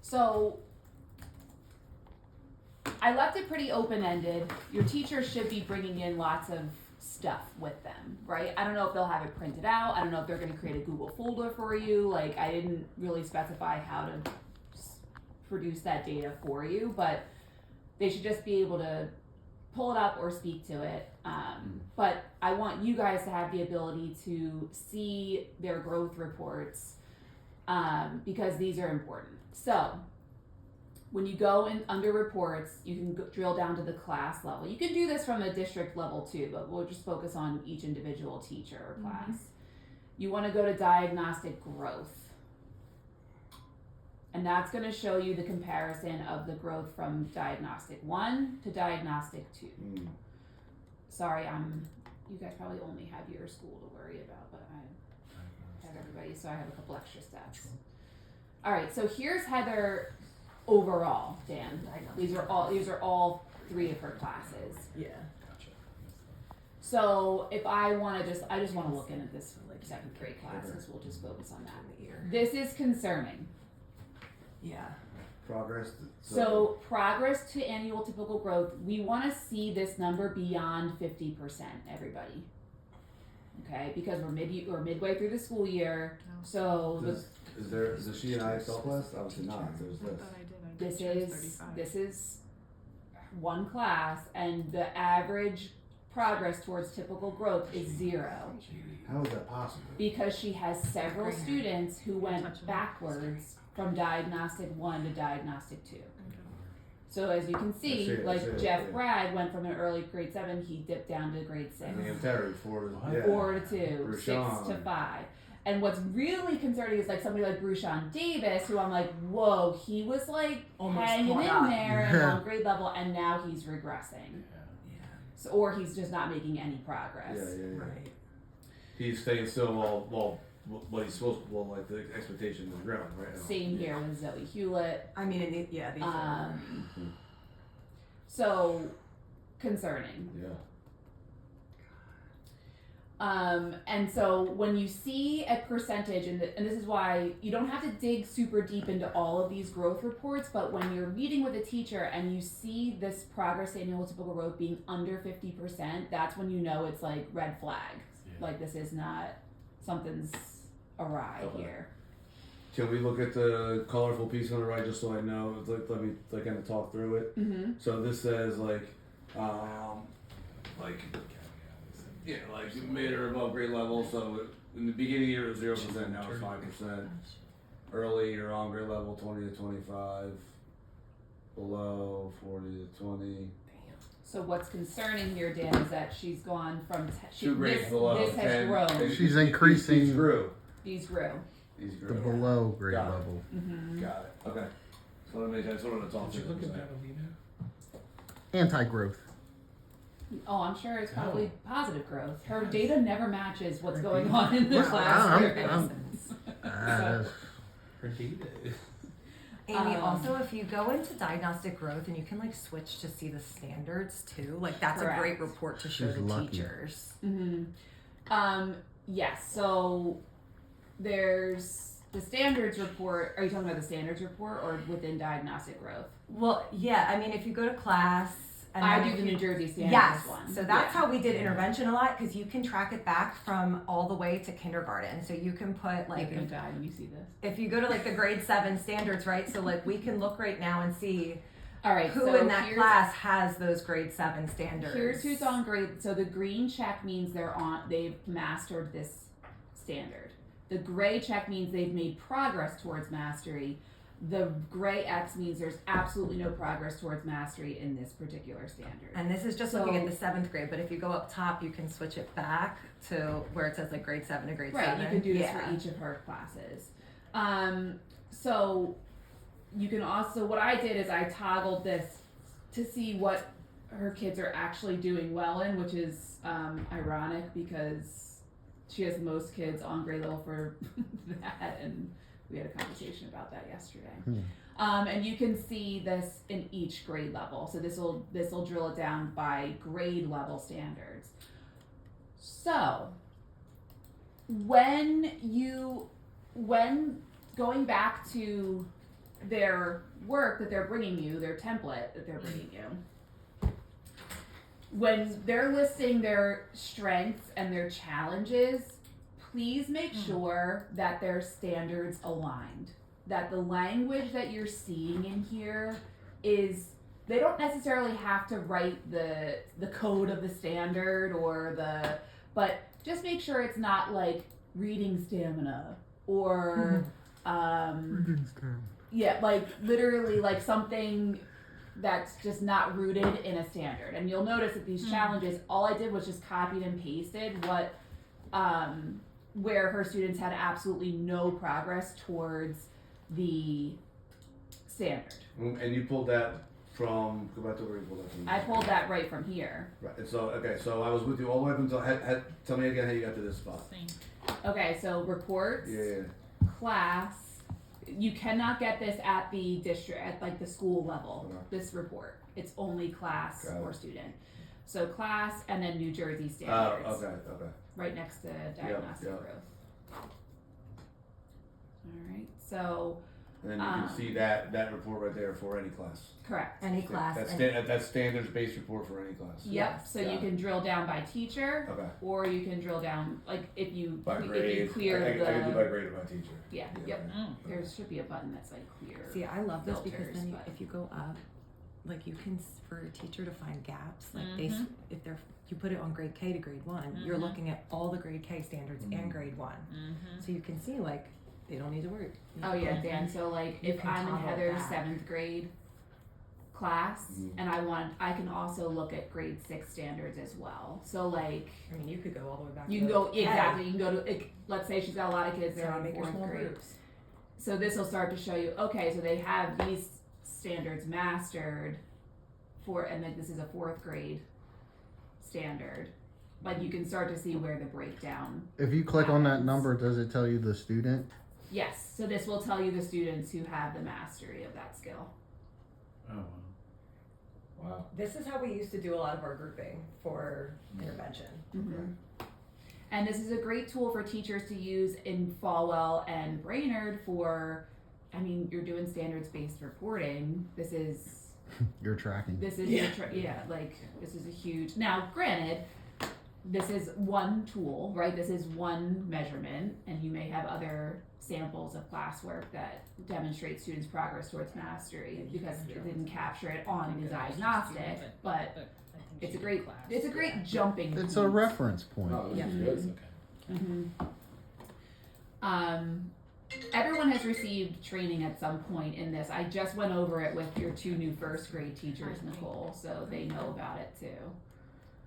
So I left it pretty open-ended. Your teachers should be bringing in lots of stuff with them, right? I don't know if they'll have it printed out. I don't know if they're going to create a Google folder for you. Like, I didn't really specify how to produce that data for you, but they should just be able to pull it up or speak to it. But I want you guys to have the ability to see their growth reports because these are important. So when you go in under reports, you can drill down to the class level. You can do this from a district level too, but we'll just focus on each individual teacher or class. You want to go to diagnostic growth. And that's going to show you the comparison of the growth from diagnostic 1 to diagnostic 2. Sorry, you guys probably only have your school to worry about, but I have everybody, so I have a couple extra steps. All right, so here's Heather overall, Dan. These are all 3 of her classes. Yeah. Gotcha. So if I just want to look in at this like 7th grade classes, we'll just focus on that. This is concerning. Yeah. Progress. So progress to annual typical growth, we want to see this number beyond 50%, everybody. Okay, because we're midway through the school year. So Is she an IXL class? Obviously not. There's this. This is one class, and the average progress towards typical growth is 0. How is that possible? Because she has several students who went backwards from diagnostic 1 to diagnostic 2. So as you can see, Jeff Bragg went from an early grade 7, he dipped down to grade 6. And Terry, 4 to 2, 6 to 5. And what's really concerning is like somebody like Brushan Davis, who I'm like, whoa, he was like almost hanging in there and on grade level, and now he's regressing. So, or he's just not making any progress. Right. He's staying still while what he's supposed to, like the expectation is growing, right? Same here with Zoe Hewlett. I mean, these are. So concerning. Yeah. And so when you see a percentage, and this is why you don't have to dig super deep into all of these growth reports, but when you're meeting with a teacher and you see this progress annual typical growth being under 50%, that's when you know it's like red flag. Yeah. Like this is not, something's awry here. Can we look at the colorful piece on the right just so I know? Let me kind of talk through it. Mm-hmm. So this says like mid or above grade level. So in the beginning of the year it was 0%, now it's 5%. Early or on grade level 20 to 25. Below 40 to 20. So what's concerning here, Dan, is that she's gone from 2 grades below. This has 10, grown. She's increasing These grew. These grew. These grew. the below grade Got it. level. Mm-hmm. Got it. Okay. So let me. That's what I'm talking Did you look at about. Ballerina? Anti-growth. Oh, I'm sure it's probably No. positive growth. Her Yes. data never matches what's Her going data- on in the Well, class. Her data. Amy, Um, also, if you go into diagnostic growth and you can like switch to see the standards too, like that's Correct. a great report to show She's the lucky. teachers. Mm-hmm. Yes. So there's the standards report. Are you talking about the standards report or within diagnostic growth? Well, yeah, I mean, if you go to class, and I then do if the you- New Jersey standards Yes, one. so that's Yeah. how we did intervention a lot because you can track it back from all the way to kindergarten. So you can put like You're gonna die when you see this. if you go to like the grade 7 standards, right? So like we can look right now and see All right. who so in that here's- class has those grade 7 standards. Here's who's on grade. So the green check means they've mastered this standard. The gray check means they've made progress towards mastery. The gray X means there's absolutely no progress towards mastery in this particular standard. And this is just So- looking at the 7th grade, but if you go up top, you can switch it back to where it says like grade 7 to grade 7. Right, you can do this Yeah. for each of her classes. So you can also, what I did is I toggled this to see what her kids are actually doing well in, which is ironic because she has the most kids on grade level for that, and we had a conversation about that yesterday. And you can see this in each grade level. So this will drill it down by grade level standards. So when going back to their work that they're bringing you, their template that they're bringing you, when they're listing their strengths and their challenges, please make sure that their standards aligned. That the language that you're seeing in here is, they don't necessarily have to write the code of the standard but just make sure it's not like reading stamina or yeah, like literally like something that's just not rooted in a standard. And you'll notice that these challenges, all I did was just copied and pasted what where her students had absolutely no progress towards the standard. And you pulled that from, go back to where you pulled that from. I pulled that right from here. Right, and so, okay, so I was with you all the way up until, tell me again how you got to this spot. Okay, so reports, Yeah, class, you cannot get this at the district, at like the school level, Okay. this report. It's only class Got it. or student. So class and then New Jersey oh, standards, okay. right next to diagnostic yep. growth. Alright, so, And then you can see that report right there for any class. correct. Any class. That's standards-based report for any class. Yep, Yes, so got you it. can drill down by teacher, Okay. or you can drill down, like, if you, By if grade, you clear I can do the, by grade or by teacher. yeah, yep. There should be a button that's like clear. See, I love this because filters, then but- if you go up, like you can, for a teacher to find gaps, like if they're, you put it on grade K to grade 1, you're looking at all the grade K standards and grade 1. So you can see like, they don't need to worry. Oh yeah, Dan, so like You if can I'm in toggle Heather's back. 7th grade class Mhm. and I can also look at grade 6 standards as well. So like, I mean, you could go all the way back you to can go, K. exactly, you can go to, like, let's say she's got a lot of kids that So are in make your 4th small grade. groups. So this will start to show you, okay, so they have these standards mastered for, and then this is a 4th grade standard. Like you can start to see where the breakdown. If you click on that happens. number, does it tell you the student? Yes, so this will tell you the students who have the mastery of that skill. Oh, Wow. This is how we used to do a lot of our grouping for intervention. And this is a great tool for teachers to use in Falwell and Brainerd for, I mean, you're doing standards-based reporting. This is You're tracking. your like this is a huge. Now, granted, this is one tool, right? This is one measurement, and you may have other samples of classwork that demonstrate students' progress towards mastery because it didn't capture it on the diagnostic, but it's a great jumping. It's point. a reference point. No, Yeah. this is good. Everyone has received training at some point in this. I just went over it with your 2 new 1st grade teachers, Nicole, so they know about it too.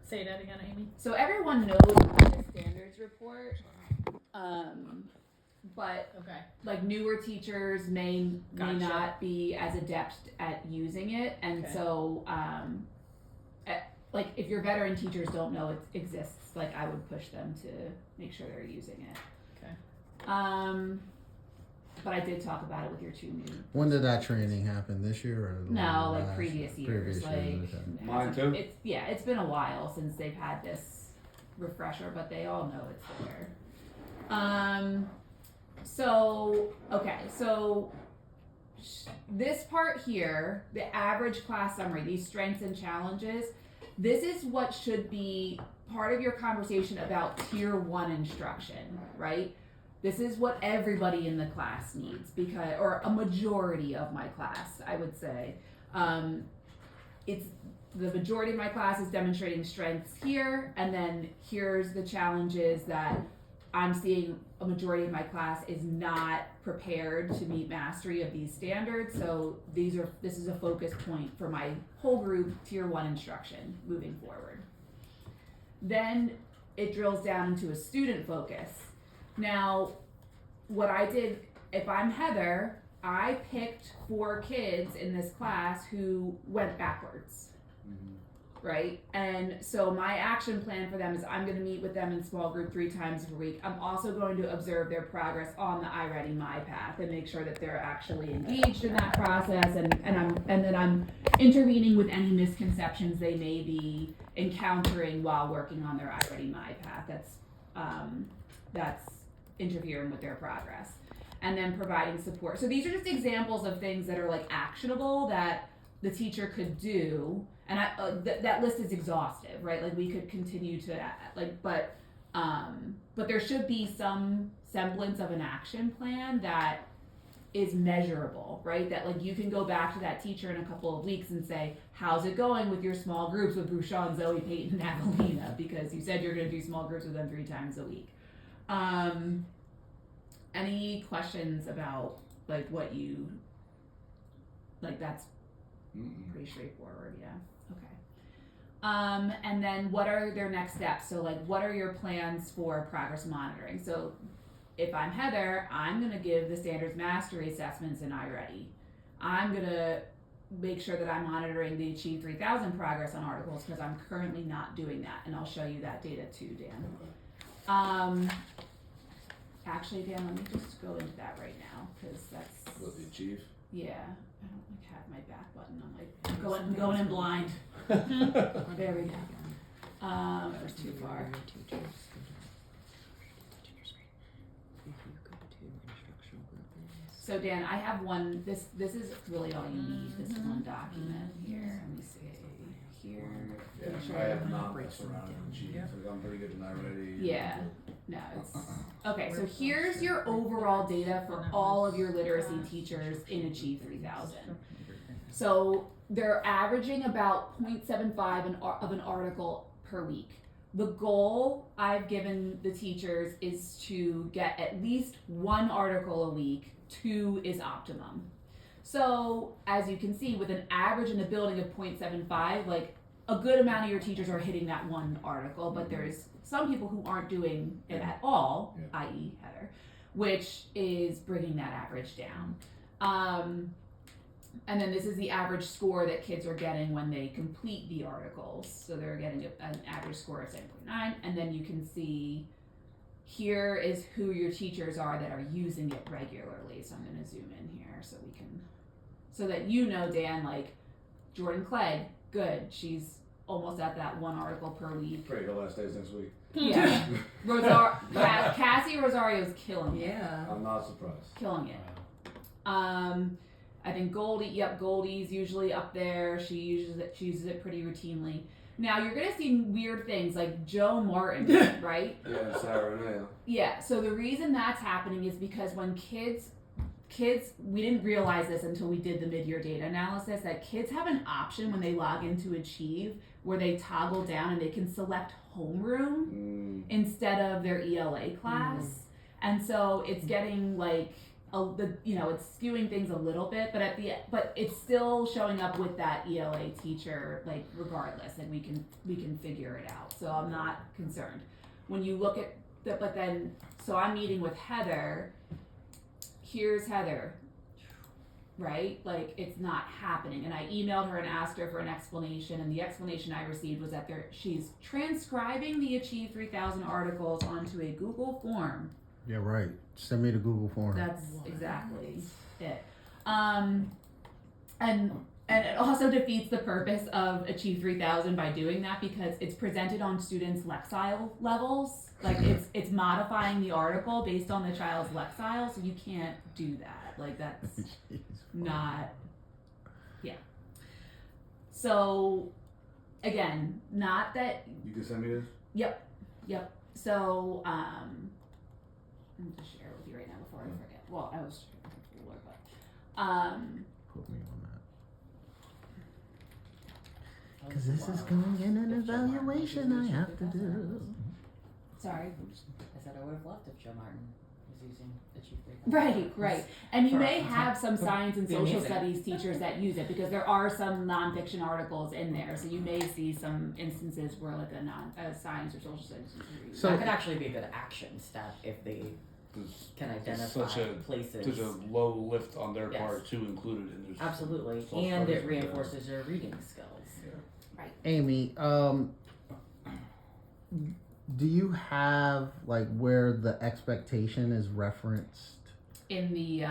Say that again, Amy. So everyone knows the standards report, but Okay. like newer teachers may Gotcha. not be as adept at using it, and Okay. so like if your veteran teachers don't know it exists, like I would push them to make sure they're using it. Okay. But I did talk about it with your 2 new. When did that training happen? This year or No, like last- previous years. Like okay. Mine too? it's been a while since they've had this refresher, but they all know it's there. So okay, so this part here, the average class summary, these strengths and challenges, this is what should be part of your conversation about tier 1 instruction, right? This is what everybody in the class needs because, or a majority of my class, I would say. It's the majority of my class is demonstrating strengths here, and then here's the challenges that I'm seeing a majority of my class is not prepared to meet mastery of these standards. So this is a focus point for my whole group, tier 1 instruction moving forward. Then it drills down into a student focus. Now, what I did, if I'm Heather, I picked 4 kids in this class who went backwards, right? And so my action plan for them is I'm going to meet with them in small group 3 times per week. I'm also going to observe their progress on the iReady My Path and make sure that they're actually engaged in that process, and then I'm intervening with any misconceptions they may be encountering while working on their iReady My Path. That's interfering with their progress. and then providing support. So these are just examples of things that are like actionable that the teacher could do. And that list is exhaustive, right? Like we could continue to but there should be some semblance of an action plan that is measurable, right? That like you can go back to that teacher in a couple of weeks and say, how's it going with your small groups with Bouchon, Zoe, Peyton, and Avelina? Because you said you're going to do small groups with them 3 times a week. Any questions about like what you, like that's pretty straightforward, yeah. Okay. And then what are their next steps? So like what are your plans for progress monitoring? So if I'm Heather, I'm gonna give the standards mastery assessments in iReady. I'm gonna make sure that I'm monitoring the Achieve 3000 progress on articles because I'm currently not doing that, and I'll show you that data too, Dan. Actually, Dan, let me just go into that right now because that's What the Achieve? yeah. I don't like have my back button. I'm going in blind. There we go. That was too far. So Dan, I have one. This is really all you need. This is one document here. Let me see here. Yeah, Make sure I have everyone- not messed around with Achieve. Like, I'm pretty good in iReady. Yeah. No, it's okay. So here's your overall data for all of your literacy teachers in Achieve 3000. So they're averaging about 0.75 of an article per week. The goal I've given the teachers is to get at least 1 article a week. 2 is optimum. So as you can see, with an average in the building of 0.75, like a good amount of your teachers are hitting that 1 article, but there's some people who aren't doing it at all, i.e. Heather, which is bringing that average down. And then this is the average score that kids are getting when they complete the articles. So they're getting an average score of 7.9, and then you can see here is who your teachers are that are using it regularly. So I'm gonna zoom in here so that you know, Dan, like Jordan Clegg, good. She's almost at that 1 article per week. Pray her last days next week. Yeah. Cassie Rosario's killing it. Yeah. I'm not surprised. Killing it. I think Goldie's usually up there. She uses it pretty routinely. Now you're gonna see weird things like Joe Martin, right? Yeah, Sarah and Hale. Yeah. So the reason that's happening is because when kids, we didn't realize this until we did the mid-year data analysis, that kids have an option when they log into Achieve where they toggle down and they can select homeroom instead of their ELA class. And so it's getting like it's skewing things a little bit, but it's still showing up with that ELA teacher, like regardless, and we can figure it out. So I'm not concerned. When you look at so I'm meeting with Heather. Here's Heather, right? Like it's not happening. And I emailed her and asked her for an explanation, and the explanation I received was that she's transcribing the Achieve 3000 articles onto a Google form. Yeah, right. Send me the Google form. That's exactly it. And it also defeats the purpose of Achieve 3000 by doing that because it's presented on students' Lexile levels. Like it's modifying the article based on the child's Lexile, so you can't do that. Like that's not, yeah. So again, not that. You can send me this? Yep. So I'm gonna share it with you right now before I forget. Well, I was before, but Put me on that. Because this is going in an evaluation I have to do. sorry. I said I would have loved if Joe Martin was using Achieve 3000. Right. And you For may us. have some science and Be social amazing. studies teachers that use it because there are some nonfiction articles in there. So you may see some instances where like a science or social studies teacher uses So- That could actually be a good action step if they can identify places. Such a low lift on their Yes. part to include it in their Absolutely, Social and studies, it reinforces your reading skills. Amy, do you have like where the expectation is referenced? in the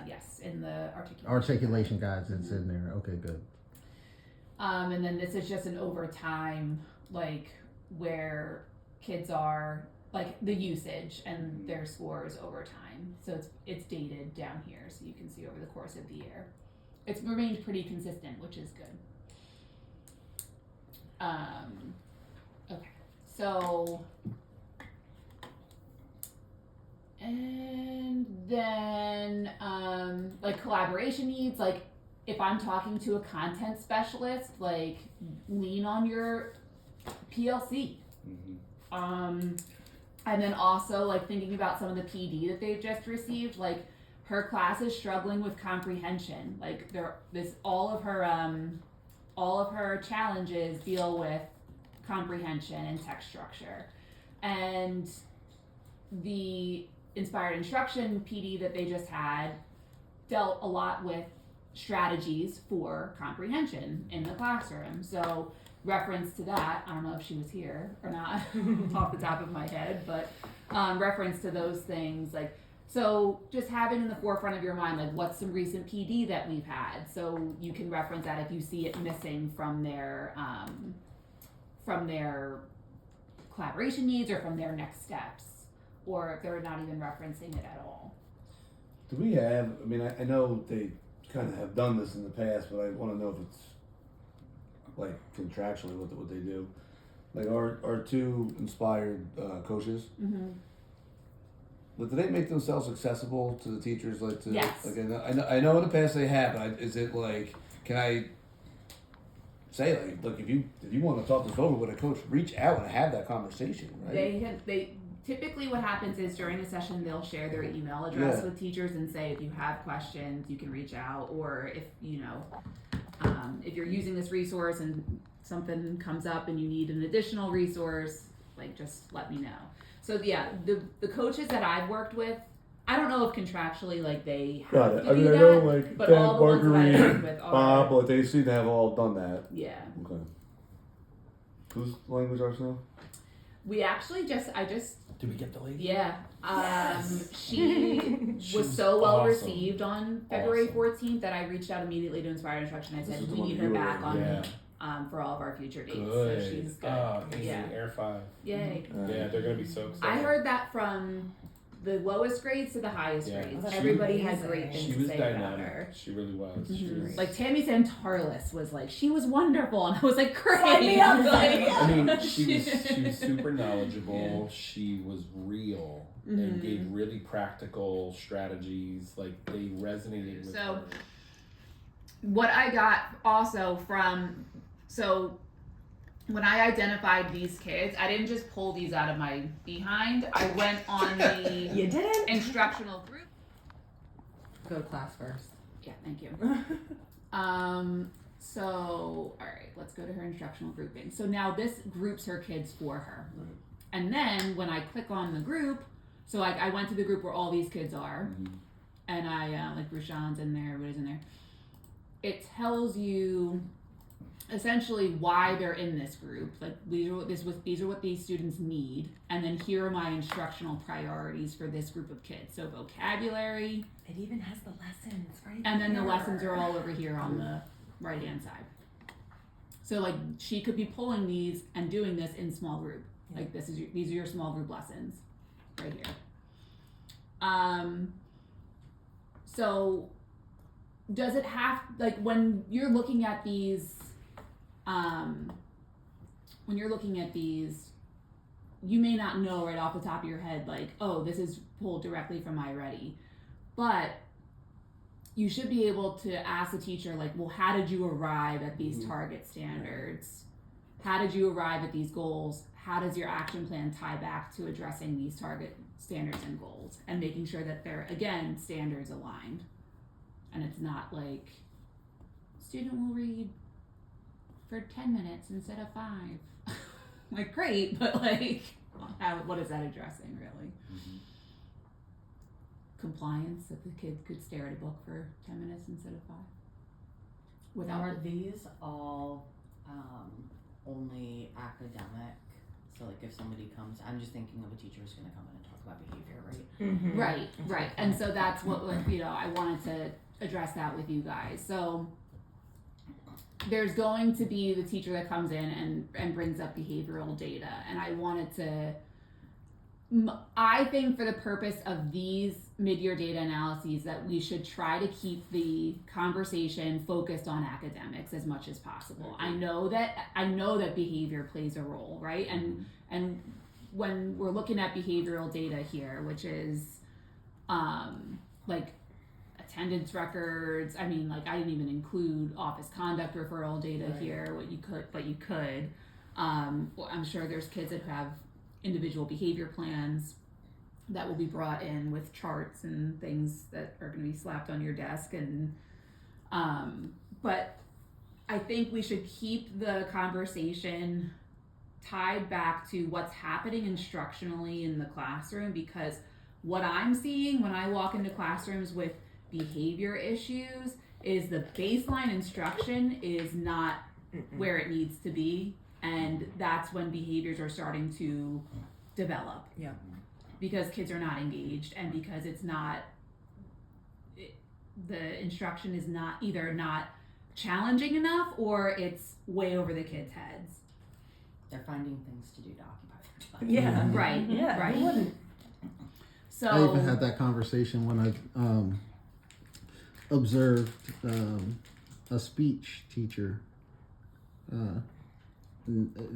yes, in the articulation. Articulation guides, it's in there. Okay, good. And then this is just an overtime, like where kids are like the usage and their scores over time. So it's dated down here, so you can see over the course of the year. It's remained pretty consistent, which is good. Okay, so, and then, like collaboration needs, like if I'm talking to a content specialist, like lean on your PLC. And then also like thinking about some of the PD that they've just received, like her class is struggling with comprehension. Like all of her challenges deal with comprehension and text structure. And the inspired instruction PD that they just had dealt a lot with strategies for comprehension in the classroom. So reference to that, I don't know if she was here or not off the top of my head, but reference to those things, like, so just having in the forefront of your mind, like what's some recent PD that we've had, so you can reference that if you see it missing from their collaboration needs or from their next steps, or if they're not even referencing it at all. Do we have, I mean, I know they kind of have done this in the past, but I want to know if it's like contractually what they do. Like our two inspired coaches, Mm-hmm. but do they make themselves accessible to the teachers? Like to, Yes. like I know in the past they have, but is it like, can I say like, look, if you want to talk this over with a coach, reach out and have that conversation, right? They typically what happens is during a session they'll share their email address with teachers and say if you have questions you can reach out, or if if you're using this resource and something comes up and you need an additional resource, like just let me know. So yeah, the coaches that I've worked with, I don't know if contractually like they have Got to it. I do mean, I that, know like but Ted, all the ones that I've Marguerite, worked with are Bob, like they seem to have all done that. yeah. Okay. Whose language arts now? We actually I just Did we get the lady? yeah. Yes. She She was was so well awesome. received on February Awesome. 14th that I reached out immediately to Inspired Instruction. I This said is the we one need you her were back in, on Yeah. for all of our future dates. Good. So she's good. Amazing. Yeah. Air 5. Yay. Yeah, they're gonna be so excited. I heard that from the lowest grades to the highest Yeah. grades. Oh, that's Everybody had amazing. great things She to was say about dynamic. her. She really was. She Mhm. was Like Tammy Santarlis was like, she was wonderful, and I was like, great. Sign me up. Like, I mean, she was super knowledgeable. She was real and Mhm. gave really practical strategies. Like they resonated with So- her. what I got also from, so when I identified these kids, I didn't just pull these out of my behind. I went on the You didn't? instructional group. Go to class first. Yeah, thank you. So, all right, let's go to her instructional grouping. So now this groups her kids for her. Right. And then when I click on the group, so I went to the group where all these kids are, and I, like Rashawn's in there, everybody's in there. It tells you essentially why they're in this group. Like these are what these students need, and then here are my instructional priorities for this group of kids. So vocabulary, It even has the lessons, right? and then the there. lessons are all over here on the right hand side. So like she could be pulling these and doing this in small group. Yeah. Like these are your small group lessons right here. So does it have, like when you're looking at these you may not know right off the top of your head like, oh, this is pulled directly from iReady, but you should be able to ask the teacher like, well, how did you arrive at these target standards? How did you arrive at these goals? How does your action plan tie back to addressing these target standards and goals, and making sure that they're, again, standards aligned, and it's not like student will read for 10 minutes instead of 5. Like, great, but like, what is that addressing really? Compliance, that the kid could stare at a book for 10 minutes instead of 5. Now, are these all only academic? So like if somebody comes, I'm just thinking of a teacher who's going to come in and talk about behavior, right? Mm-hmm. Right. And so that's what, like, I wanted to address that with you guys. So there's going to be the teacher that comes in and brings up behavioral data, and I wanted to I think for the purpose of these mid-year data analyses that we should try to keep the conversation focused on academics as much as possible. I know that behavior plays a role, right? And when we're looking at behavioral data here, which is like attendance records, I mean, like I didn't even include office conduct referral data here, but you could. I'm sure there's kids that have individual behavior plans that will be brought in with charts and things that are going to be slapped on your desk, and but I think we should keep the conversation tied back to what's happening instructionally in the classroom, because what I'm seeing when I walk into classrooms with behavior issues is the baseline instruction is not where it needs to be, and that's when behaviors are starting to develop. Yeah. Because kids are not engaged, and because the instruction is either not challenging enough or it's way over the kids' heads. They're finding things to do to occupy their time. Yeah. Right. Yeah. Right. Who wouldn't? So I even had that conversation when I observed a speech teacher.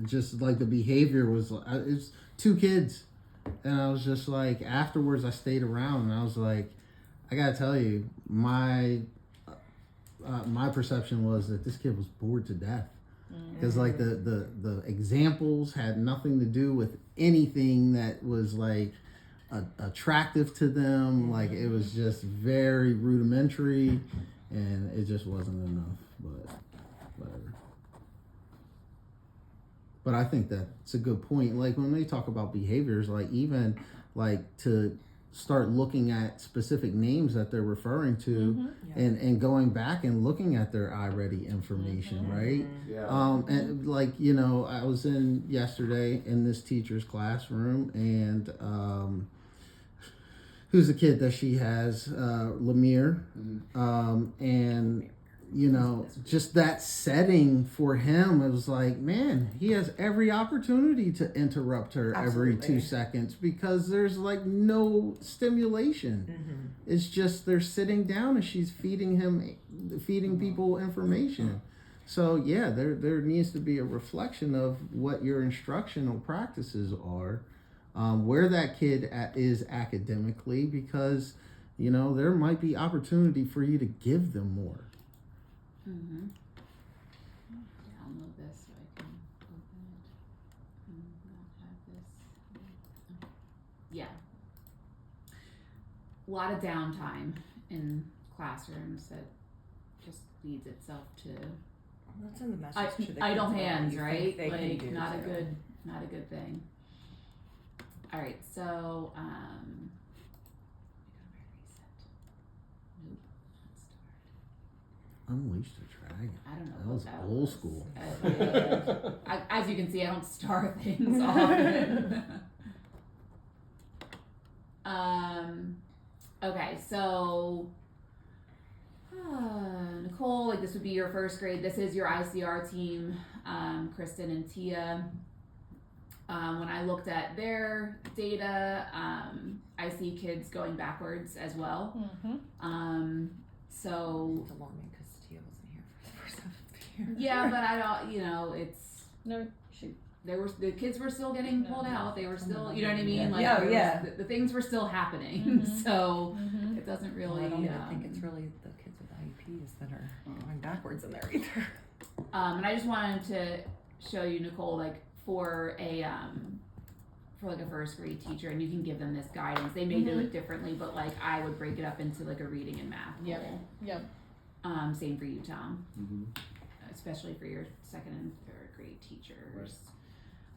Just like the behavior was, it's 2 kids, and I was just like, afterwards I stayed around and I was like, I gotta tell you, my perception was that this kid was bored to death, because like the examples had nothing to do with anything that was like attractive to them. Like it was just very rudimentary, and it just wasn't enough. But whatever. But I think that's a good point. Like when they talk about behaviors, like even like to start looking at specific names that they're referring to, and going back and looking at their iReady information, right? Yeah. And like, you know, I was in yesterday in this teacher's classroom, and who's the kid that she has, Lemire, and you know, just that setting for him, it was like, man, he has every opportunity to interrupt her every 2 seconds, because there's like no stimulation. It's just they're sitting down and she's feeding people information. So yeah, there needs to be a reflection of what your instructional practices are, where that kid is academically, because you know there might be opportunity for you to give them more. Download this so I can open it and not have this. Yeah. A lot of downtime in classrooms that just leads itself to That's in the message to the idle kids hands, you right? think they can Like do not a too. good thing. All right, so nope, not start. Unleash the Dragon. I don't know. That what was that old was. school. As you can see, I don't star things often. Okay, so Nicole, like this would be your first grade. This is your ICR team, Kristen and Tia. When I looked at their data, I see kids going backwards as well. So It's alarming because Tia wasn't here for the first half of the year. yeah, but I don't, you know, it's No, the kids were still getting pulled out. They were still, you know what I mean? Like Yeah, there was- yeah. the things were still happening. So it doesn't really. Well, I don't even think it's really the kids with IEPs that are going backwards in there either. And I just wanted to show you, Nicole, like for like a first grade teacher, and you can give them this guidance. They may do it differently, but like I would break it up into like a reading and math Yep. goal. Yep. Same for you, Tom. Especially for your second and third grade teachers.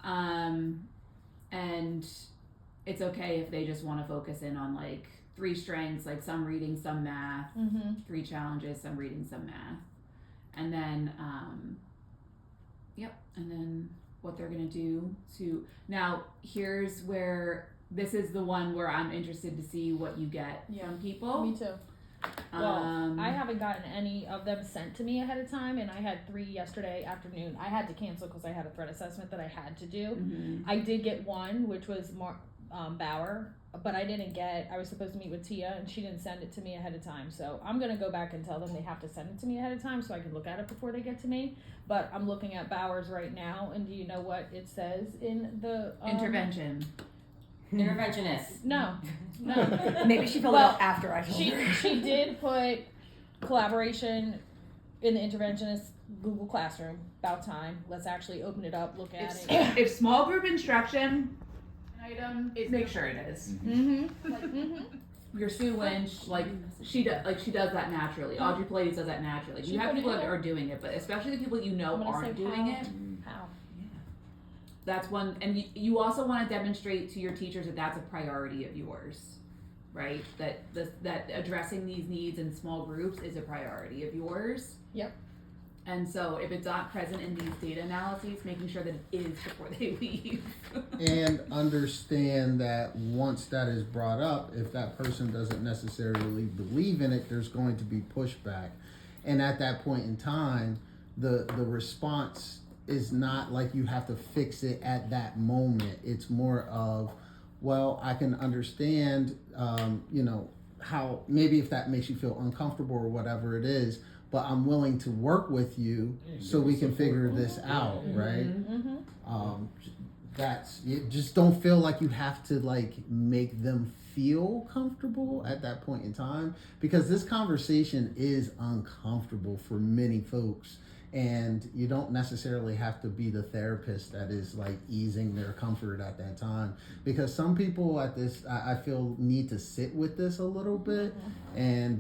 And it's okay if they just want to focus in on like 3 strengths, like some reading, some math, 3 challenges, some reading, some math. And then, and then what they're going to do to, now here's where, this is the one where I'm interested to see what you get from people. Me too. Well, I haven't gotten any of them sent to me ahead of time, and I had 3 yesterday afternoon. I had to cancel because I had a threat assessment that I had to do. I did get one, which was Bauer, but I didn't I was supposed to meet with Tia and she didn't send it to me ahead of time. So I'm going to go back and tell them they have to send it to me ahead of time so I can look at it before they get to me. But I'm looking at Bauer's right now, and do you know what it says in the Intervention. Interventionist. No. Maybe she filled it out after I told her. She did put collaboration in the interventionist Google Classroom. About time. Let's actually open it up, look at it. If small group instruction item, make sure it is. Your Sue Lynch, she does that naturally. Audrey Pallades does that naturally. She You have put it people in that there? are doing it, but especially the people you know I'm gonna aren't say doing how. it. How? That's one, and you also want to demonstrate to your teachers that that's a priority of yours, right? That addressing these needs in small groups is a priority of yours. Yep. And so if it's not present in these data analyses, making sure that it is before they leave. And understand that once that is brought up, if that person doesn't necessarily believe in it, there's going to be pushback. And at that point in time, the response is not like you have to fix it at that moment. It's more of, well, I can understand, how maybe if that makes you feel uncomfortable or whatever it is, but I'm willing to work with you so we can figure this out, right? You just don't feel like you have to make them feel comfortable at that point in time, because this conversation is uncomfortable for many folks, and you don't necessarily have to be the therapist that is easing their comfort at that time, because some people I feel need to sit with this a little bit, and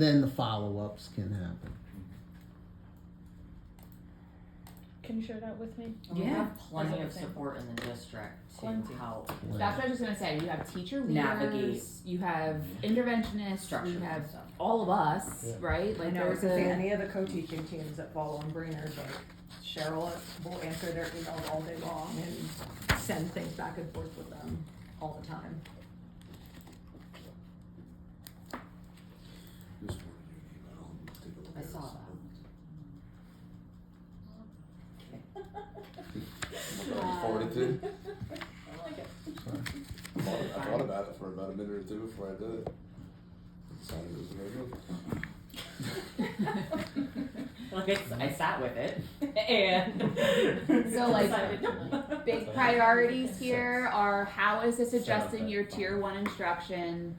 then the follow-ups can happen. Can you share that with me? We Yeah. have plenty of That's what I'm support in the district to Plenty. help. That's what I was just gonna say. You have teacher leaders, Navigate. you have interventionists, Structure you have and stuff. all of us, Yeah. right? I know, there's because any of the co-teaching teams that follow on Brainerd, Cheryl will answer their emails all day long and send things back and forth with them all the time. Just forwarded you an email. Take a look I at saw it. that. Forwarded to. I like it. I thought about it for about a minute or two before I did it. Decided it was very good. I sat with it and So, decided no. big priorities here are: how is this adjusting your tier 1 instruction?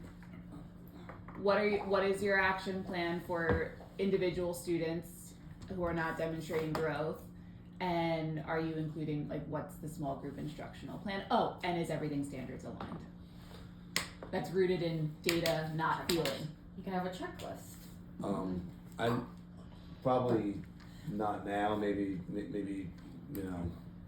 What is your action plan for individual students who are not demonstrating growth? And are you including what's the small group instructional plan? Oh, and is everything standards aligned? That's rooted in data, not feeling. You can have a checklist. I'm probably not now. Maybe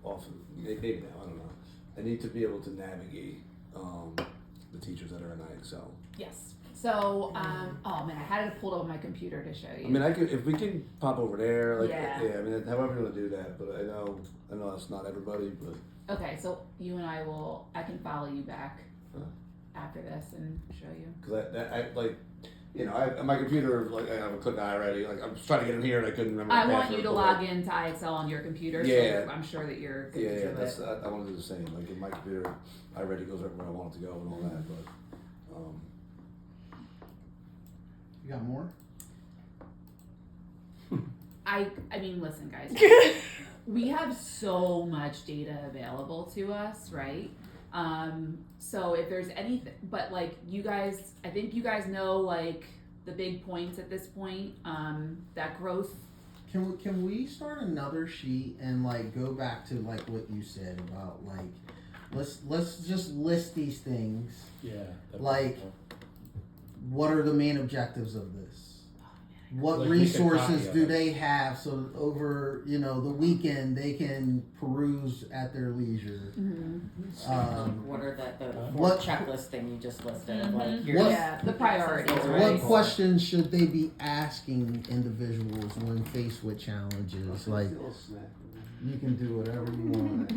off. Maybe now. I don't know. I need to be able to navigate the teachers that are in IXL. Yes. So, oh man, I had it pulled up on my computer to show you. I mean, if we can pop over there, Yeah. I mean, however you want to do that. But I know that's not everybody. But Okay, so you and I can follow you back after this and show you. because I my computer, I have a click eye already. I'm just trying to get in here and I couldn't remember. I the want password, you to but, log into IXL on your computer, Yeah. so I'm sure that you're good Yeah, to do that's, it. I want to do the same. In my computer, I already goes everywhere I want it to go and all that. But You got more? I mean, listen, guys. We have so much data available to us, right? So if there's anything, but you guys, I think you guys know the big points at this point. That growth. Can we start another sheet and go back to what you said about let's just list these things. Yeah. What are the main objectives of this? What Like, make a resources copy of do it. they have so that over the weekend they can peruse at their leisure? What are the What- checklist thing you just listed? Mhm. Here's What- Yeah, the priorities, What right? What questions should they be asking individuals when faced with challenges? You can do whatever you want. Do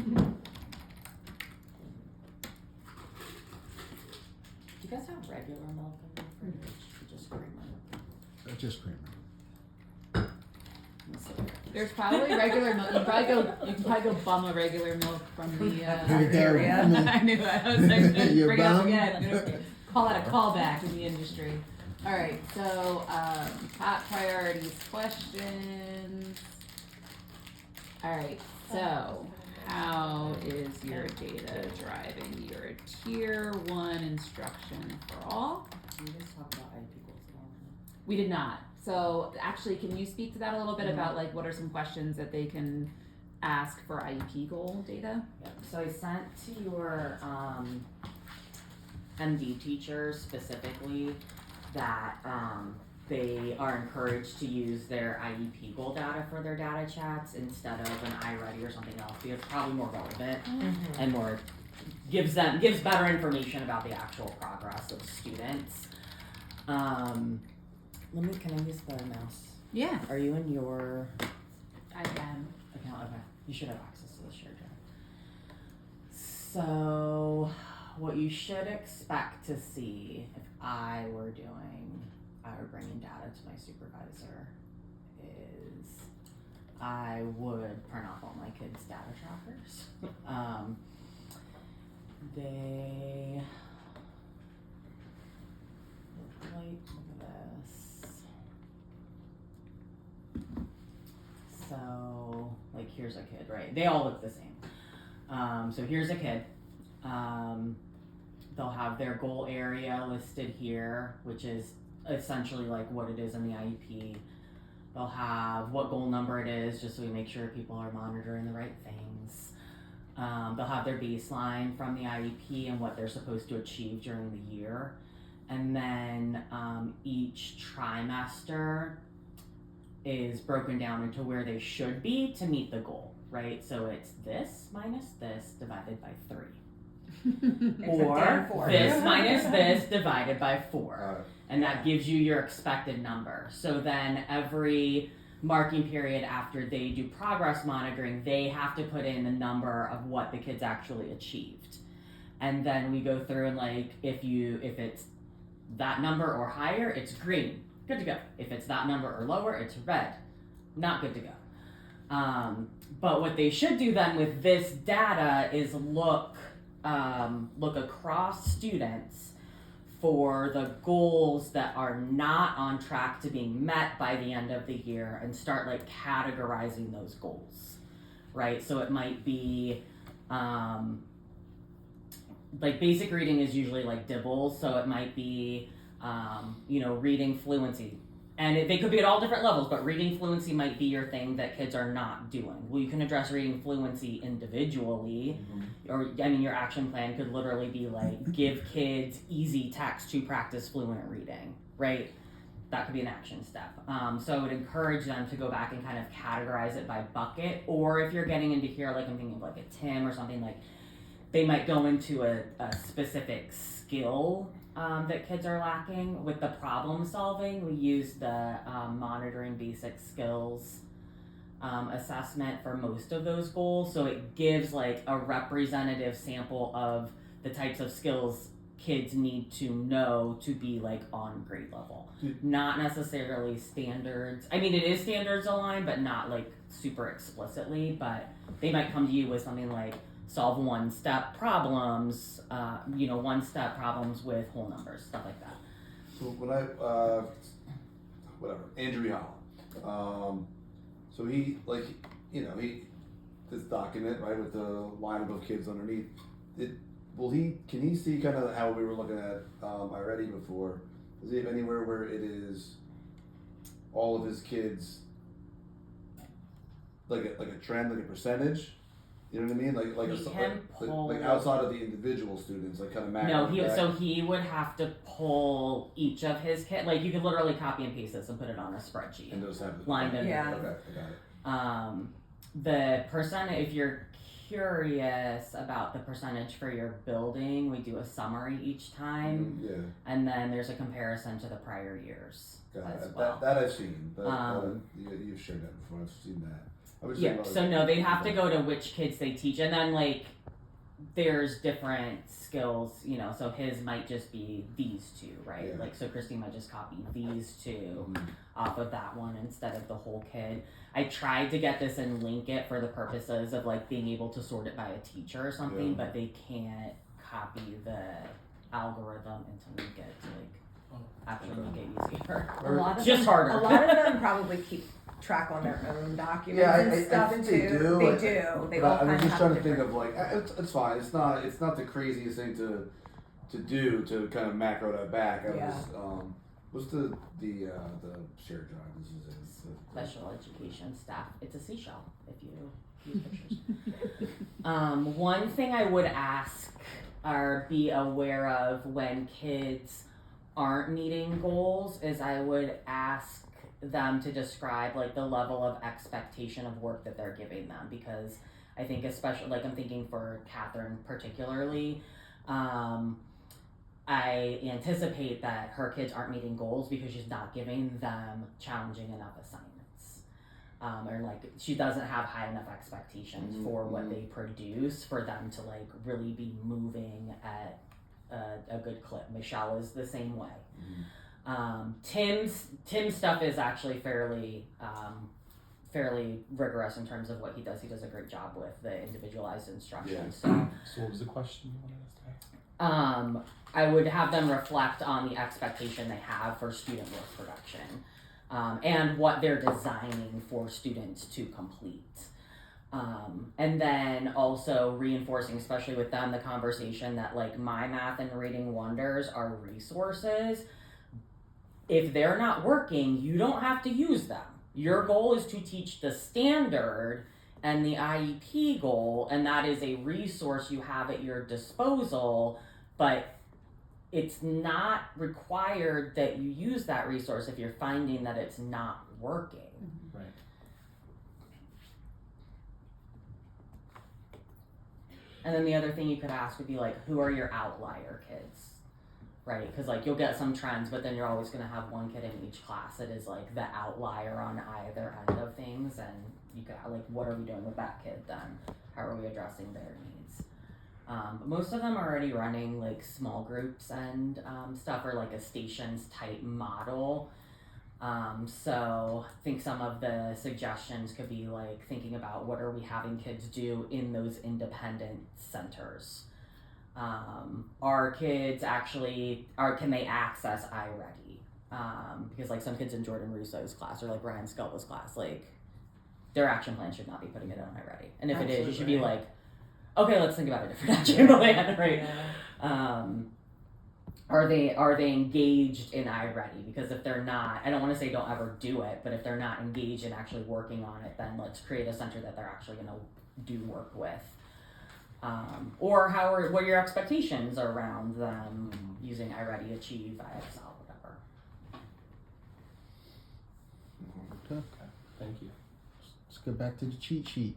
you guys have regular milk in the fridge? Or just creamer? Just creamer. Let's see. There's probably regular milk. You can probably go bum a regular milk from the Here you go. Cafeteria. I knew that. I was like, gonna Your bring it up bum? again. Call that a callback in the industry. All right, so top priorities questions. All right, so how is your data driving your tier 1 instruction for all? Can we just talk about IEP goals at all? We did not. So actually, can you speak to that a little bit about like what are some questions that they can ask for IEP goal data? Yep. So I sent to your MD teachers specifically that they are encouraged to use their IEP goal data for their data chats instead of an iReady or something else because it's probably more relevant and more gives better information about the actual progress of students. Can I use the mouse? Yeah, Are you in your I can. account? Okay. You should have access to the shared drive. So, what you should expect to see if I were bringing data to my supervisor is I would print off all my kids' data trackers. They look like this. So, like, here's a kid, right? They all look the same. So here's a kid. They'll have their goal area listed here, which is essentially like what it is in the IEP. They'll have what goal number it is, just so we make sure people are monitoring the right things. They'll have their baseline from the IEP and what they're supposed to achieve during the year. And then each trimester is broken down into where they should be to meet the goal, right? So it's this minus this divided by 3. Or this minus this divided by 4. And that gives you your expected number. So then every marking period after they do progress monitoring, they have to put in the number of what the kids actually achieved. And then we go through and like, if it's that number or higher, it's green, good to go. If it's that number or lower, it's red, not good to go. But what they should do then with this data is look across students for the goals that are not on track to being met by the end of the year and start like categorizing those goals, right? So it might be like basic reading is usually like dibbles, so it might be reading fluency. And they could be at all different levels, but reading fluency might be your thing that kids are not doing. Well, you can address reading fluency individually, or your action plan could literally be like, give kids easy text to practice fluent reading, right? That could be an action step. So I would encourage them to go back and kind of categorize it by bucket, or if you're getting into here, like I'm thinking of like a TIM or something, like they might go into a specific skill that kids are lacking. With the problem solving, we use the monitoring basic skills assessment for most of those goals. So it gives like a representative sample of the types of skills kids need to know to be like on grade level. Not necessarily standards. I mean, it is standards aligned, but not like super explicitly, but they might come to you with something like solve one-step problems, one-step problems with whole numbers, stuff like that. So when Andrew Holland, so he this document, right, with the lineup of kids underneath, can he see kind of how we were looking at already before? Does he have anywhere where it is all of his kids, like a trend, like a percentage? You know what I mean? Like outside of the individual students, like kind of so he would have to pull each of his kids. Like you could literally copy and paste this and put it on a spreadsheet. And those have lined in. Yeah. Okay, I got it. The percentage, if you're curious about the percentage for your building, we do a summary each time, and then there's a comparison to the prior years. Got as it. well. That I've seen. You've shared that before. I've seen that. Yeah, so no, they'd have to go to which kids they teach, and then like there's different skills, you know, so his might just be these two, right? Yeah. Like, so Christine might just copy these two Mhm. off of that one instead of the whole kid. I tried to get this and link it for the purposes of like being able to sort it by a teacher or something, Yeah. but they can't copy the algorithm and to link it to like actually make it easier. A lot of Just them, harder. A lot of them probably keep track on their own documents Yeah, and I stuff think too. they do. They I- do. They But all I kind was of just have trying to think different- of like it's fine. It's not the craziest thing to do to kind of macro that back. I Yeah. was what's the shared drive? This is it. Special education staff. It's a seashell if you use pictures. One thing I would ask or be aware of when kids aren't meeting goals is I would ask them to describe like the level of expectation of work that they're giving them, because I think especially like I'm thinking for Catherine particularly, I anticipate that her kids aren't meeting goals because she's not giving them challenging enough assignments. Or like she doesn't have high enough expectations for what they produce for them to like really be moving at a good clip. Michelle is the same way. Tim's stuff is actually fairly rigorous in terms of what he does. He does a great job with the individualized instruction. Yeah. So what was the question you wanted us to ask? I would have them reflect on the expectation they have for student work production, and what they're designing for students to complete. And then also reinforcing, especially with them, the conversation that like My Math and Reading Wonders are resources. If they're not working, you don't have to use them. Your goal is to teach the standard and the IEP goal, and that is a resource you have at your disposal, but it's not required that you use that resource if you're finding that it's not working. Right. And then the other thing you could ask would be like, who are your outlier kids? Right? Because like you'll get some trends, but then you're always going to have one kid in each class that is like the outlier on either end of things, and you could like, what are we doing with that kid then? How are we addressing their needs? But most of them are already running like small groups and stuff, or like a stations type model. So I think some of the suggestions could be like thinking about what are we having kids do in those independent centers. Are kids actually, can they access iReady? Because like some kids in Jordan Russo's class or like Ryan Skelba's class, like their action plan should not be putting it on iReady. And if it is, you should be like, okay, let's think about a different action plan, right? Yeah. Are they engaged in iReady? Because if they're not, I don't want to say don't ever do it, but if they're not engaged in actually working on it, then let's create a center that they're actually going to do work with. Or what are your expectations around them using iReady, Achieve, IXL, whatever. Okay. Thank you. Let's go back to the cheat sheet.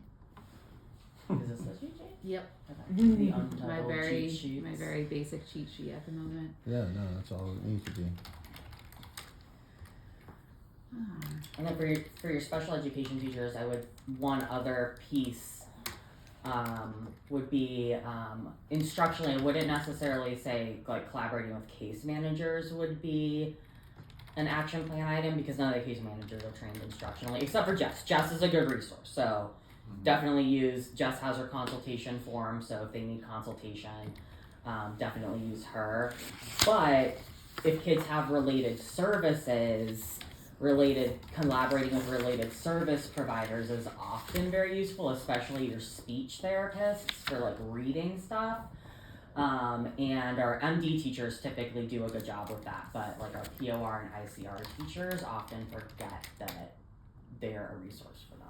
Is this the cheat sheet? Yep. Okay. The untitled My very cheat sheets. my very basic cheat sheet at the moment. Yeah, no, that's all it needs to be. And then for your special education teachers, one other piece would be instructionally. I wouldn't necessarily say like collaborating with case managers would be an action plan item, because none of the case managers are trained instructionally, except for Jess. Jess is a good resource, so definitely use, Jess has her consultation form, so if they need consultation, definitely use her. But if kids have related services, collaborating with related service providers is often very useful, especially your speech therapists for like reading stuff. And our MD teachers typically do a good job with that, but like our POR and ICR teachers often forget that they're a resource for them.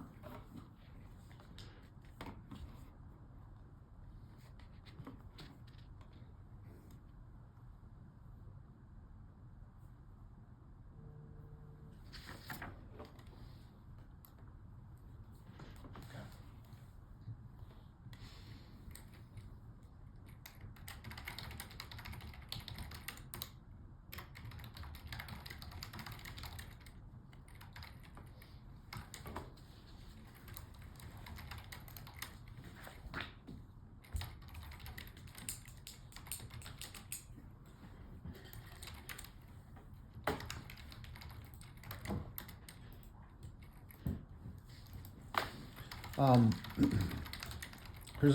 Here's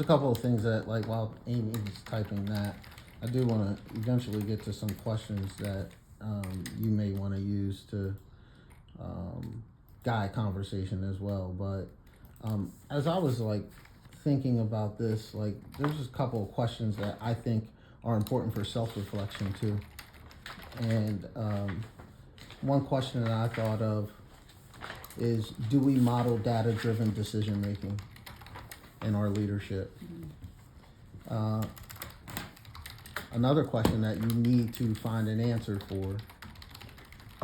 a couple of things that, like, while Amy's typing that, I do want to eventually get to some questions that you may want to use to guide conversation as well. But as I was like thinking about this, like, there's a couple of questions that I think are important for self-reflection too. And one question that I thought of is, do we model data-driven decision making in our leadership? Another question that you need to find an answer for: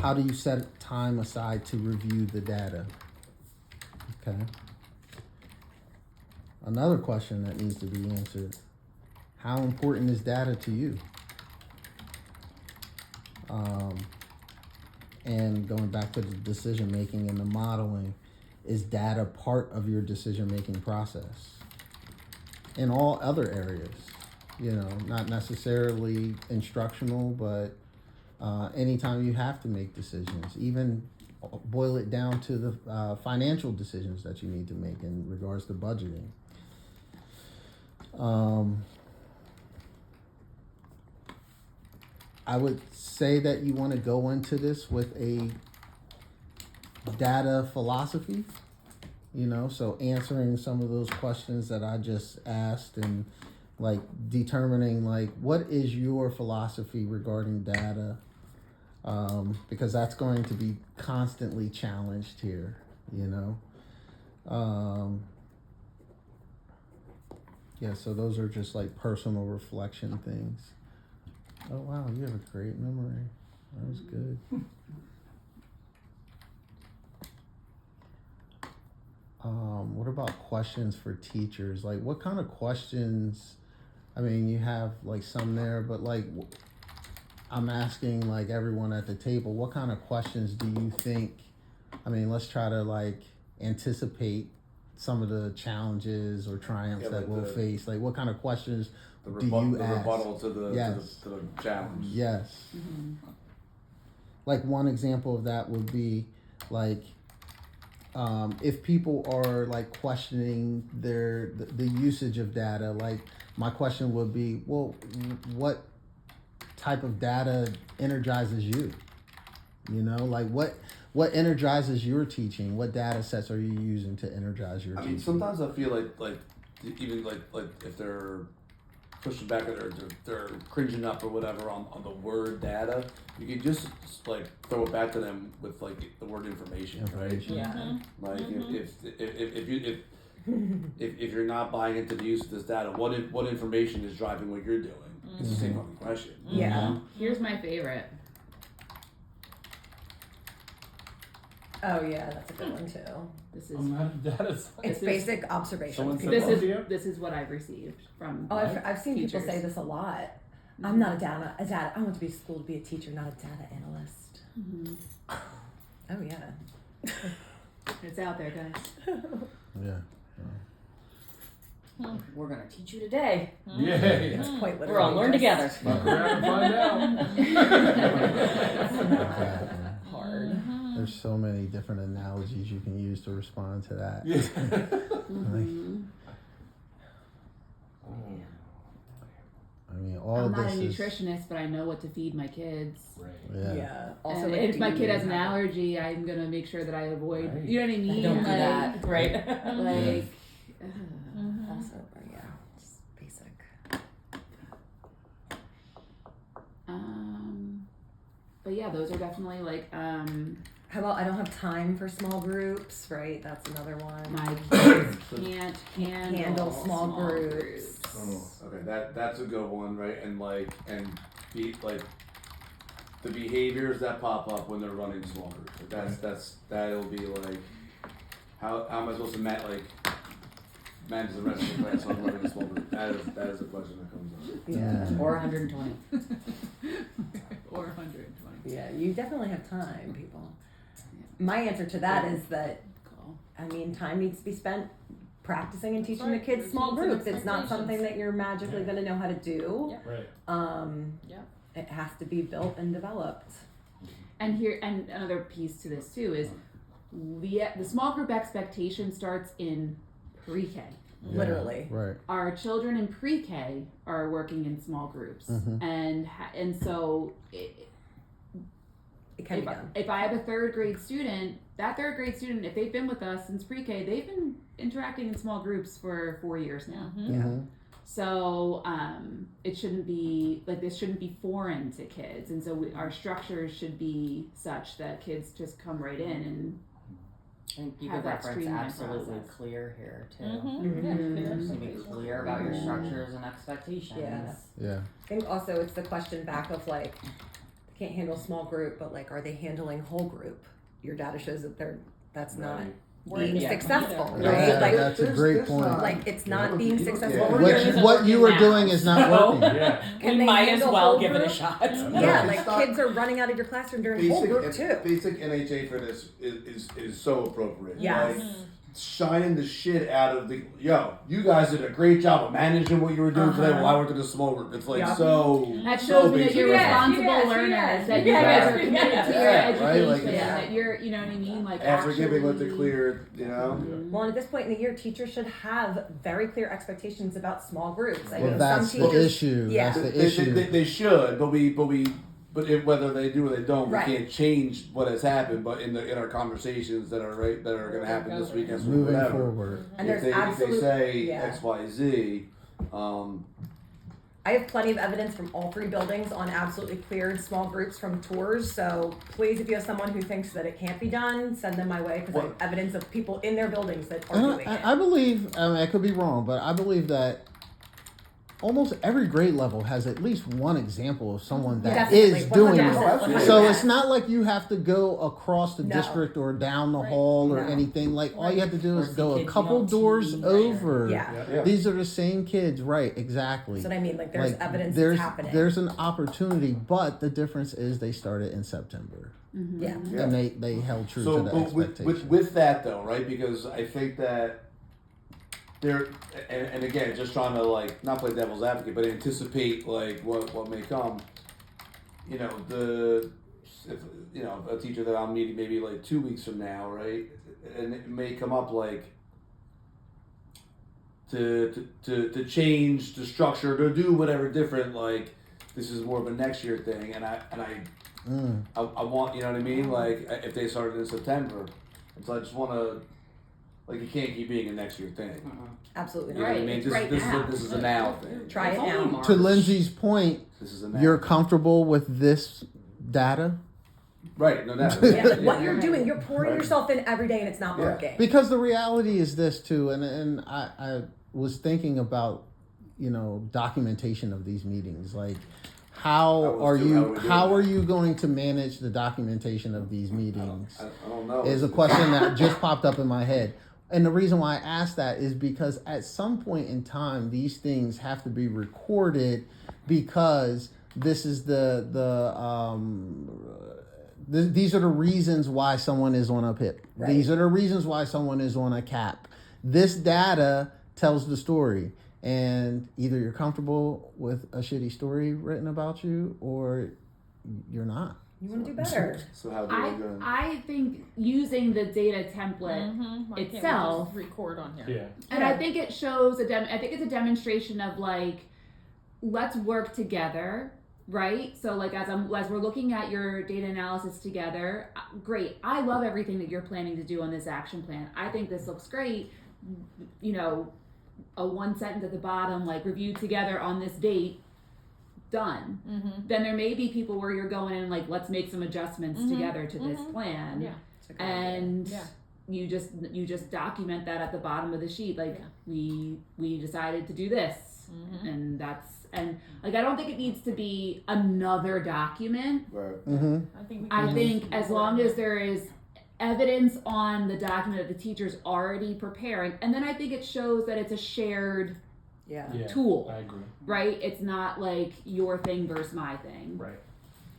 how do you set time aside to review the data? Okay. Another question that needs to be answered: how important is data to you? And going back to the decision making and the modeling, is data part of your decision making process? In all other areas, you know, not necessarily instructional, but anytime you have to make decisions, even boil it down to the financial decisions that you need to make in regards to budgeting. I would say that you want to go into this with a data philosophy, you know, so answering some of those questions that I just asked, and like determining like what is your philosophy regarding data, because that's going to be constantly challenged here, you know. Yeah, so those are just like personal reflection things. Oh wow, you have a great memory. That was good. What about questions for teachers? Like, what kind of questions? I mean, you have like some there, but like, I'm asking like everyone at the table, what kind of questions do you think? I mean, let's try to like anticipate some of the challenges or triumphs that we'll face. Like, what kind of questions do you ask? Rebuttal to the Yes. to the challenge. Yes. Like one example of that would be like, if people are like questioning the usage of data, like my question would be, well, what type of data energizes you? You know, like what energizes your teaching? What data sets are you using to energize your I teaching? mean, sometimes I feel like even like if they're pushing back or they're cringing up or whatever on the word data, you can just like throw it back to them with like the word information, right? Yeah. Like if you're not buying into the use of this data, what information is driving what you're doing? It's the same fucking question. Yeah. Here's my favorite. Oh yeah, that's a good one too. This is I'm not a data scientist. It's basic observation. Someone said this that is to you? this is what I've received from. Oh, I've seen people teachers. say this a lot. I'm not a data. I went to be school to be a teacher, not a data analyst. Oh yeah. It's out there, guys. Yeah. We're gonna teach you today. Yeah. It's quite literally. We're all learn together. Fuck around and find out. Exactly. Hard. There's so many different analogies you can use to respond to that. I mean, all I'm of not a this is nutritionist, but I know what to feed my kids. yeah. Also, And like, if do my you kid has an have- allergy, I'm gonna make sure that I avoid. Right. You know what I mean? Don't do Like- that, right? Like, Also, yeah, just basic. but yeah, those are definitely like How about I don't have time for small groups, right? That's another one. my kids can't handle small groups. Oh, okay, that's a good one, right? And the behaviors that pop up when they're running small groups. That'll be like, how am I supposed to manage the rest of the class when I'm running a small group? That is a question that comes up. Yeah. Or 120. or 120. Yeah, you definitely have time, people. My answer to that is that, Cool. I mean, time needs to be spent practicing and teaching right. the kids small Routines and groups. It's not something that you're magically Yeah. going to know how to do. Right. Yep. It has to be built and developed. And another piece to this too is the small group expectation starts in pre-K. Literally. Right. Our children in pre-K are working in small groups, Mhm. and so It can be done. if I have a third grade student, that third grade student, if they've been with us since pre-K, they've been interacting in small groups for 4 years now. Mhm. So it shouldn't be like this shouldn't be foreign to kids, and so our structures should be such that kids just come right in and I think you have could that reference streamlined absolutely process. clear here too. Mhm. Just to be clear about your structures and expectations. Yeah. Yeah. I think also it's the question back of like, they can't handle small group, but like, are they handling whole group? Your data shows that that's not being Yeah. successful, Yeah. right? Yeah, Like, that's a great point. like it's not being successful. Yeah. What you were now. doing is not working. Yeah. Can we they might as handle well whole give it a group? shot. Yeah, No, like it's not- kids are running out of your classroom during whole group too. Basic NHA for this is so appropriate. Yes. Like, shining the shit out of you guys did a great job of managing what you were doing today while I worked in a small group. It's like Yeah. so That so shows me that basic. you're Yes, responsible yes, learners, yes, that you yes, guys are yes. committed to your Yeah, right, education, like, yeah. that you're, you know what I mean, like After giving what the actually- clear, you know. Well, and at this point in the year, teachers should have very clear expectations about small groups. I Well, know that's some the teachers. issue. Yeah. That's the They issue. they should, but whether they do or they don't, Right. we can't change what has happened. But in our conversations that are going to happen this week, next week, Moving whatever. forward. And If there's they absolute. say yeah. X, Y, Z, I have plenty of evidence from all three buildings on absolutely cleared small groups from tours. So please, if you have someone who thinks that it can't be done, send them my way because I have evidence of people in their buildings that are And doing it. I believe, I mean, I could be wrong, but I believe that almost every grade level has at least one example of someone that Definitely, is doing 100%, it. So it's not like you have to go across the No. district or down the hall or No. anything. Like all you have to do Or is see go a kids couple on doors TV. over. Yeah. yeah. These are the same kids, right? Exactly. That's what I mean. Like there's Like, evidence there's, it's happening. There's an opportunity, but the difference is they started in September. yeah. Yeah. And they held true So to the but expectation. with that though, right? Because I think that there, and again, just trying to like not play devil's advocate, but anticipate like what may come. You know, if a teacher that I'm meeting maybe like 2 weeks from now, right? And it may come up like to change the structure, to do whatever different. Like this is more of a next year thing, and I want, you know what I mean? Like if they started in September, and so I just want to, like, it can't keep being a next year thing. Absolutely You know not. what I mean? It's right now. This is a now thing. Try It's it only now. March. To Lindsay's point, This is a now. you're comfortable with this data? right. No doubt. Yeah, what you're doing, you're pouring Right. yourself in every day and it's not Yeah. working. Because the reality is this too, and I was thinking about, documentation of these meetings. Like how are you going to manage the documentation of these meetings? I don't know. Is a question that just popped up in my head. And the reason why I asked that is because at some point in time, these things have to be recorded because this is these are the reasons why someone is on a PIP. Right. These are the reasons why someone is on a CAP. This data tells the story. And either you're comfortable with a shitty story written about you or you're not. You want to do better. So how do we go? I think using the data template Why can't we itself, just record on here. Yeah. and I think it shows I think it's a demonstration of like, let's work together, right? So like as we're looking at your data analysis together, great. I love everything that you're planning to do on this action plan. I think this looks great. A one sentence at the bottom, like reviewed together on this date, done. Then there may be people where you're going in like, let's make some adjustments together to this plan. Yeah. And Yeah. you just document that at the bottom of the sheet. Like we decided to do this, and I don't think it needs to be another document. Right. Mm-hmm. I think as long as there is evidence on the document that the teacher's already preparing, and then I think it shows that it's a shared Yeah. Yeah. tool, I agree. right? It's not like your thing versus my thing. Right.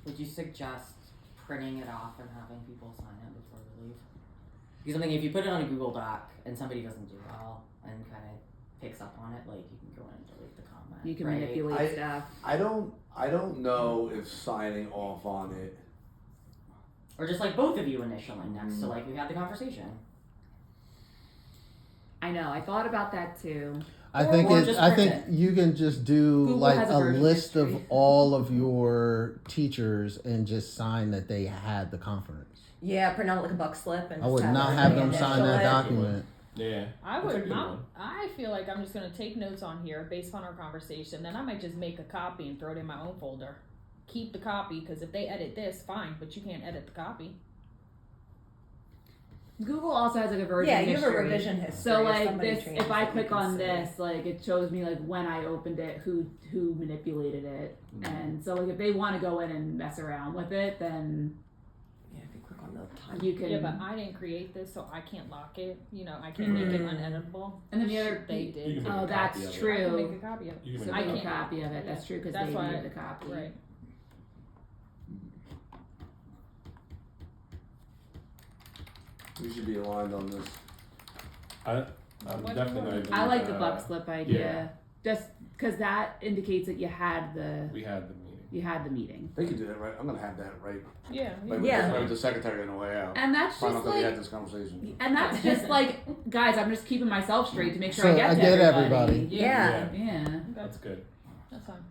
Would you suggest printing it off and having people sign it before we leave? Because I think if you put it on a Google Doc and somebody doesn't do well and kind of picks up on it, like you can go in and delete the comment. You can right? manipulate stuff. I don't know if signing off on it. Or just like both of you initialing next to like we had the conversation. I know. I thought about that too. I think or it. just I print think it. you can just do Google like has a a version list of history. all of your teachers and just sign that they had the conference. Yeah, print out like a buck slip and I would just not have them everybody sign that initial it. document. Yeah. I That's a would good not. one. I feel like I'm just gonna take notes on here based on our conversation. Then I might just make a copy and throw it in my own folder. Keep the copy because if they edit this, fine, but you can't edit the copy. Google also has like a version Yeah, you have a history. revision history. So if like somebody this, changes if I it, you click can on see. this, like it shows me like when I opened it, who manipulated it, Mm-hmm. and so like if they want to go in and mess around with it, then Yeah, if you click on the time. you can. Yeah, but I didn't create this, so I can't lock it. You know, I can't make it uneditable. And then the other- they You did. can make Oh, a that's copy of it. I true. can make a copy of it. You can So make I a make a can't. copy of it. That's true because That's they why need the copy. Right. We should be aligned on this. I'm What definitely do you gonna want? do I like the that. buck slip idea, yeah. just because that indicates that you had the We had the meeting. meeting, They can do that, right? I'm gonna have that right. Yeah. Right Yeah. With the secretary on the way out. and that's Find just out that we like. had this conversation. And that's just like, guys, I'm just keeping myself straight to make sure So I get I to get everybody. everybody. Yeah. Yeah. That's good. That's fine.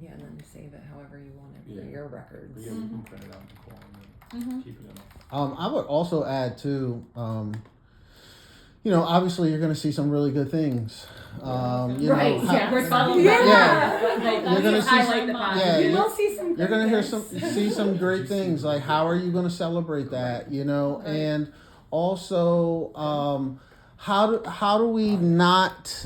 Yeah, and then save it however you want it Yeah. for your records. We can print it out to call and then keep it in. I would also add too. Obviously you're going to see some really good things. Right. how- Yeah. We're talking Yeah. about like, You're gonna see highlight the yeah, positive. You will see some. You're gonna hear some, goodness. see some great things. Like, how are you gonna celebrate that? And also, how do we not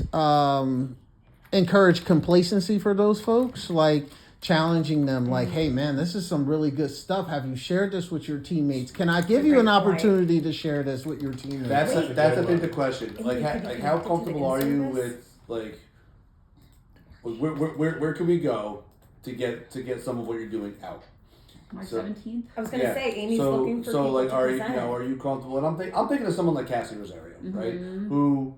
encourage complacency for those folks? Like challenging them, like, hey man, this is some really good stuff. Have you shared this with your teammates? Can I give you an Great point. opportunity to share this with your teammates? That's I think the question. And Like, you could be like how connected to the comfortable are you in-service? with like, where can we go to get some of what you're doing out? March So- 17th. I was gonna Yeah. say Amy's so looking for so people like to are you present. are you comfortable? And I'm thinking of someone like Cassie Rosario, right? Mhm. Who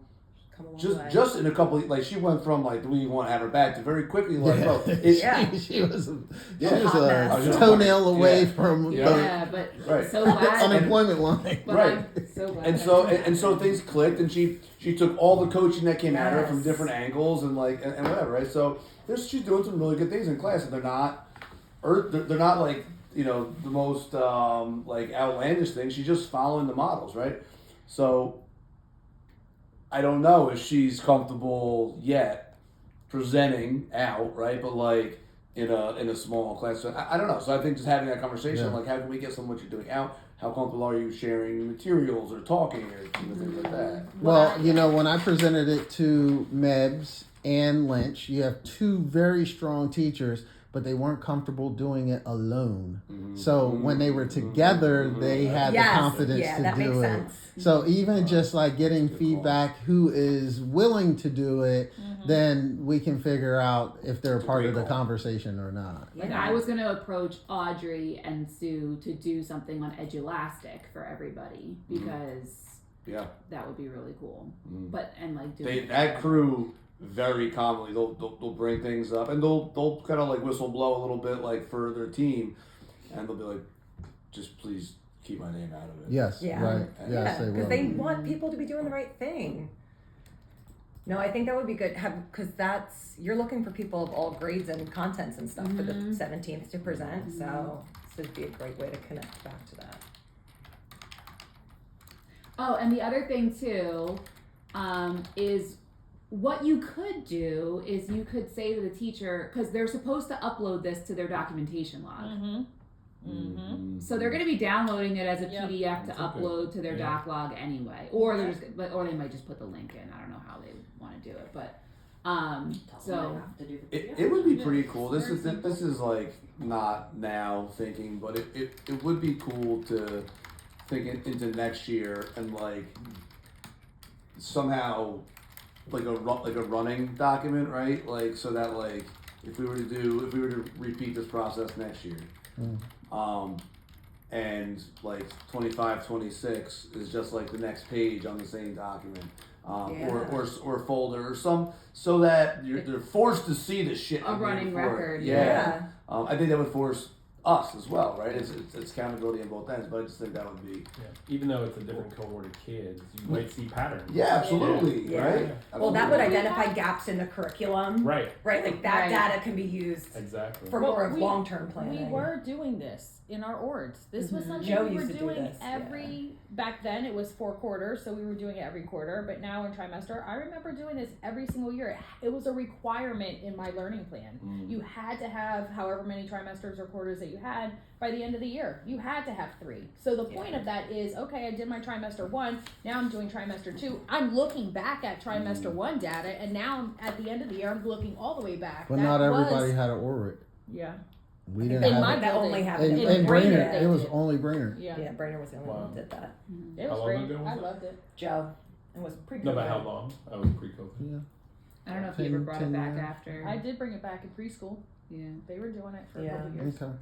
Come a long just way. just in a couple like she went from like do we want to have her back to very quickly like bro Yeah. she was Yeah. a Hot mess. toenail away Yeah. from Yeah. Yeah, but Right. so the glad. unemployment line. But Right. I'm so glad. and so things clicked and she took all the coaching that came at her from Yes. different angles and like and whatever, right? So she's doing some really good things in class and they're not like the most like outlandish things. She's just following the models, right? So I don't know if she's comfortable yet presenting out, right? But like in a small class, so I don't know. So I think just having that conversation, Yeah. like how can we get some of what you're doing out? How comfortable are you sharing materials or talking or things like that? Well, when I presented it to Mebs and Lynch, you have two very strong teachers, but they weren't comfortable doing it alone. So when they were together, they had Yes, the confidence yeah, to that do makes it. sense. So even just like getting feedback who is willing to do it, then we can figure out if they're It's a part great of the call. conversation or not. Like I was gonna approach Audrey and Sue to do something on Edulastic for everybody because Yeah. that would be really cool. Mhm. But and like doing They it that together. crew very commonly they'll bring things up and they'll kind of like whistle blow a little bit like for their team and they'll be like just please keep my name out of it. Yes, Yeah. right. Yes, Yeah, they because will. they want people to be doing the right thing. No, I think that would be good. Because you're looking for people of all grades and contents and stuff for the 17th to present. So this would be a great way to connect back to that. Oh, and the other thing too, is what you could do is you could say to the teacher, because they're supposed to upload this to their documentation log. Mm-hmm. Mm-hmm. So they're going to be downloading it as a Yep. PDF to That's okay. upload to their Yeah. doc log anyway, or they're just, or they might just put the link in. I don't know how they want to do it, but Tell them so I have to do the It would be Yeah. pretty cool. This Very is simple. this is like not now thinking, but it would be cool to think into next year and like somehow like a running document, right? Like so that like if we were to repeat this process next year, and like 25, 26 is just like the next page on the same document. Or folder or some so that they're forced to see the shit. a running before. record. Yeah. I think that would force us as well, right? It's accountability on both ends, but I just think that would be Even though it's a different cohort of kids, you might see patterns. absolutely Yeah. right. Well, that would Absolutely. identify gaps in the curriculum, Right. right? Like that Right. data can be used Exactly. for Well, more of we- long-term planning. We were doing this in our orgs. This was something Joe we were used to do doing this, back then it was 4 quarters, so we were doing it every quarter, but now in trimester, I remember doing this every single year. It was a requirement in my learning plan. You had to have however many trimesters or quarters that you had by the end of the year. You had to have 3. So the point of that is, okay, I did my trimester 1, now I'm doing trimester 2. I'm looking back at trimester 1 data, and now I'm, at the end of the year, I'm looking all the way back. But That not was- everybody had an Orwick. Yeah. We didn't In have my it. that only building. happened And, in and Brainerd. Brainerd, they it was did. only Brainerd. Yeah. Yeah, Brainerd was the only one Wow. that did that. It How was long great. ago was I it? loved it. Joe, it was pre-COVID. No, but how long? Oh, it was pre-COVID. Yeah. I don't know if you ever brought it 10 back years. after. I did bring it back in preschool. Yeah. They were doing it for a Yeah. couple years. Okay.